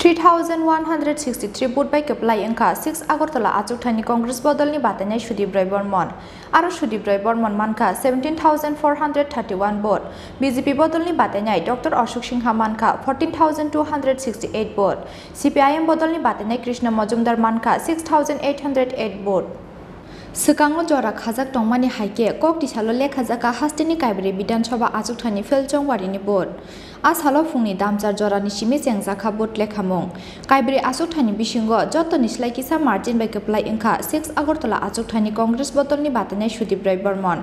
3,163 Bodolni Kwplai wngkha 6 Agartala Achukthaini Congress Bodolni Batainai Sudip Barman aro Sudip Barman mankha 17,431 vote. BJP Bodolni Batainai Dr. Achukthaini mankha 14,268 vote. CPIM Bodolni Batainai Krishna Majumdar mankha 6,808 vote. Sekango jora khajak tongmani haike kok tisalo le khajaka hastini kaibri bidan sabha Achukthaini felchong warini bot asalo fungni damjar jorani simi jengjaka bot lekhamung kaibri Achukthaini bisingo joto nislai kisa margin by Kwplai wngkha 6 Agartala Achukthaini Congress Bodolni Batainai Sudip Barman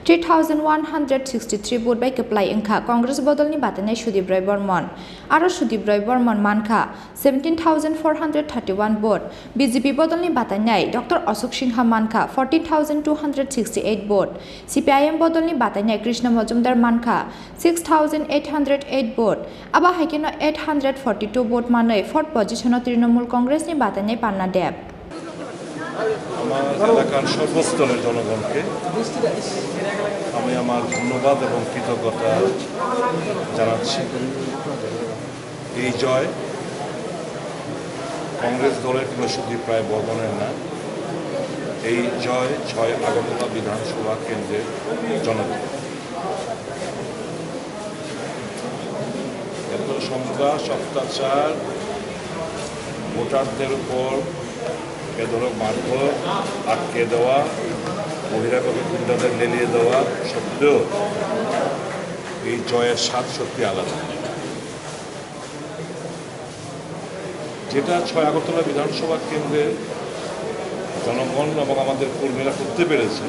3,163 vote by Kwplai wngkha Congress Bodolni Batainai Sudip Barman aro Sudip Barman mankha 17,431 vote. BJP Bodolni Batainai Dr. Achukthaini mankha 14,268 vote. CPIM Bodolni Batainai Krishna Majumdar mankha 6,808 vote. Aba haikeno 842 vote manoi 4th position Trinamool Congress ni Batainai panna deb. আমার এলাকার সর্বস্তরের জনগণকে আমি আমার ধন্যবাদ এবং কৃতজ্ঞতা জানাচ্ছি। এই জয় কংগ্রেস দলের কিংবা সুদীপ রায় বর্মনের না, এই জয় 6 আগরতলা বিধানসভা কেন্দ্রের জনগণ। এত সন্ত্রাস অত্যাচার, ভোটারদের উপর বেধড়ক মারধর, আটকে দেওয়া, বহিরাগত গুন্ডাদের লেলিয়ে দেওয়া সত্ত্বেও এই জয়ের স্বাদ সত্যি আলাদা। যেটা 6 আগরতলা বিধানসভা কেন্দ্রের জনগণ এবং আমাদের কর্মীরা করতে পেরেছে,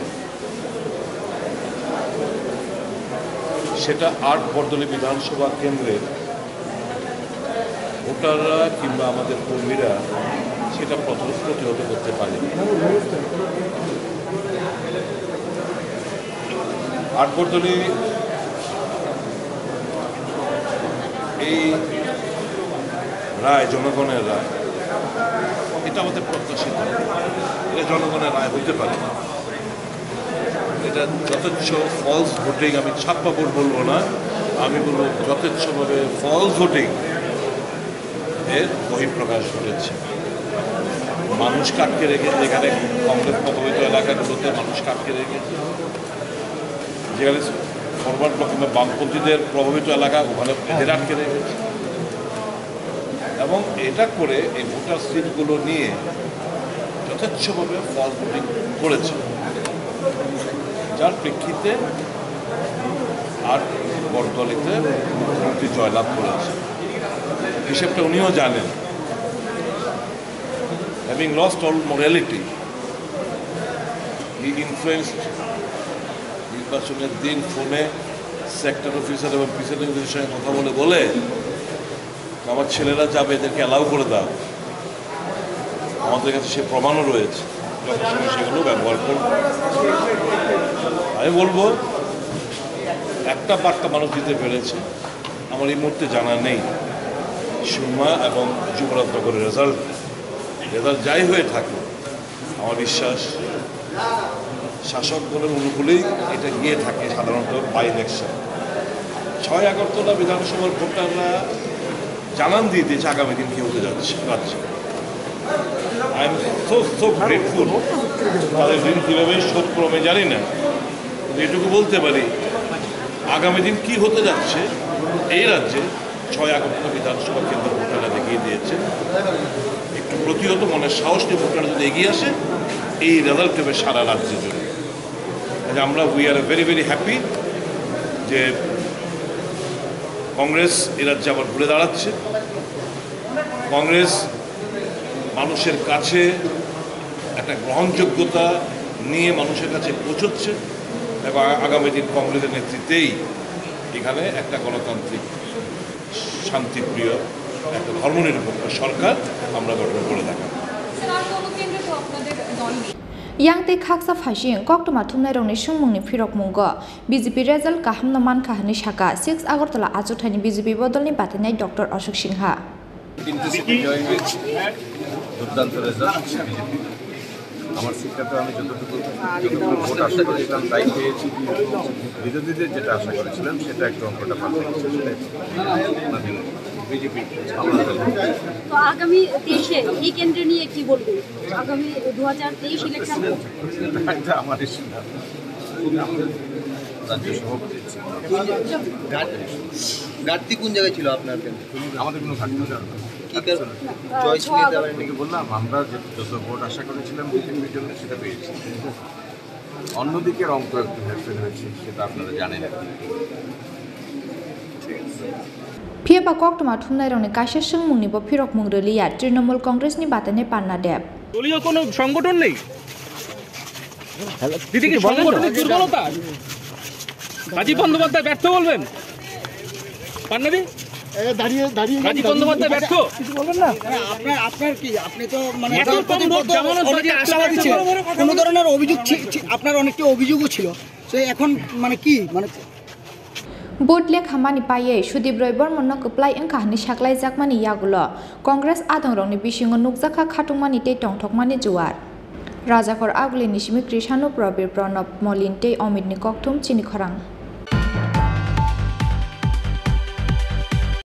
সেটা 8 বদলি বিধানসভা কেন্দ্রের ভোটাররা কিংবা আমাদের কর্মীরা সেটা প্রতিহত করতে পারে। 8 বদলি এই রায় জনগণের রায়, এটা আমাদের প্রত্যাশিত, এটা জনগণের রায় হইতে পারে। এটা যথেচ্ছ ফলস ভোটিং, আমি ছাপ্পা ভোট বলবো না, আমি বলবো যথেচ্ছভাবে ফলস ভোটিং এর বহিঃপ্রকাশ ঘটেছে। মানুষকে আটকে রেখেছে, যেখানে কংগ্রেস প্রভাবিত এলাকাগুলোতে মানুষকে আটকে রেখেছে, যেখানে ফরওয়ার্ড ব্লক কিংবা বামপন্থীদের প্রভাবিত এলাকা ওখানে এদের আটকে রেখেছে, এবং এটা করে এই ভোটার স্লিপগুলো নিয়ে যথেচ্ছভাবে ফলস ভোটিং করেছে, যার প্রেক্ষিতে 8 বদলিতে মুখ্যমন্ত্রী জয়লাভ করেছে। হিসেবটা উনিও জানেন। Having lost all morality, he influenced নির্বাচনের দিন ফোনে সেক্টর অফিসার এবং প্রিসাইডিংদের সঙ্গে কথা বলে আমার ছেলেরা যাবে, এদেরকে অ্যালাউ করে দাও। আমাদের কাছে সে প্রমাণও রয়েছে, যথাসময় সেগুলো ব্যবহার করব। আমি বলবো একটা বার্তা মানুষ দিতে পেরেছে, আমার এই মুহূর্তে জানা নেই সুরমা এবং যুবরাজনগরের রেজাল্ট যাই হয়ে থাকে, আমার বিশ্বাস শাসক দলের অনুকূলেই এটা গিয়ে থাকে সাধারণত বাই ইলেকশন। 6 আগরতলা বিধানসভার ভোটাররা জানান দিয়ে দিয়েছে আগামী দিন কি হতে যাচ্ছে রাজ্যে। I am so grateful. তাদের দিন কীভাবে শোধ ক্রমে জানি না, এটুকু বলতে পারি আগামী দিন কি হতে যাচ্ছে এই রাজ্যে 6 আগরতলা বিধানসভা কেন্দ্র ভোটাররা দেখিয়ে দিয়েছে। একটু প্রতিহত মনের সাহস নিয়ে ভোটাররা যদি এগিয়ে আসে, এই রেজাল্ট হবে সারা রাজ্যে জুড়ে। আমরা we are very very happy যে কংগ্রেস এ রাজ্যে আবার ঘুরে দাঁড়াচ্ছে। কংগ্রেস মানুষের কাছে একটা গ্রহণযোগ্যতা নিয়ে মানুষের কাছে পৌঁছচ্ছে, এবং আগামী দিন কংগ্রেসের নেতৃত্বেই এখানে একটা গণতান্ত্রিক শান্তিপ্রিয় একটা ধর্মনিরপেক্ষ সরকার আমরা গঠন করে দেখাবো। Yang te khaksa phasing koktoma thumnai rongni sungmungni phirok mungo BJP result kahamna mankha hani shaka 6 Agartala Achukthaini BJP Bodolni Batainai Dr. Achukthaini দুর্দান্ত রেজাল্ট বিজেপি। আমার শিক্ষাতে আমি যতটুকু ভোট আশা করেছিলাম তাই পেয়েছি। বিরোধীদের যেটা আশা করেছিলাম সেটা একটু অঙ্কটা পাল্টে বিজেপি। আগামী 23-এ এই কেন্দ্র নিয়ে কি বলবেন? আগামী 2023 ইলেকশন আমার রাজ্য সভাপতি ঘাটতি কোন জায়গায় ছিল আপনার? আমাদের কোনো ঘাটতি ছিল না। বললাম আমরা যত ভোট আশা করেছিলাম বিজেপির জন্য সেটা পেয়েছি, অন্যদিকে অঙ্ক একটু হেরফের হয়েছে, সেটা আপনারা জানেন। Phiaba koktoma thumnai rongni kaisa sungmungni bo phirok mungreliya Trinamool Congress ni Batainai Panna Deb. দলীয় কোনো সংগঠন নেই দিদি, কি সংগঠনের দুর্বলতা? রাজীব বন্দ্যোপাধ্যায় ব্যর্থ বলবেন? পান্নাদি রাজীব বন্দ্যোপাধ্যায় ব্যর্থ কিছু বলবেন না? আপনার কি, আপনি তো মানে আশাবাদী ছিলেন, কোনো ধরনের অভিযোগ আপনার অনেকটা অভিযোগও ছিল, তো এখন মানে কি মানে Bodle khamani paye Sudip Barman no Kwplai wngkha ni saklai jakmani yagulo Congress adong rongni bisingo nukjakha khatungmani tei tongthokmani juar Rajakor aguli ni simi Krishanu Probir Pranab Molin tei Omid ni kokthum chini khorang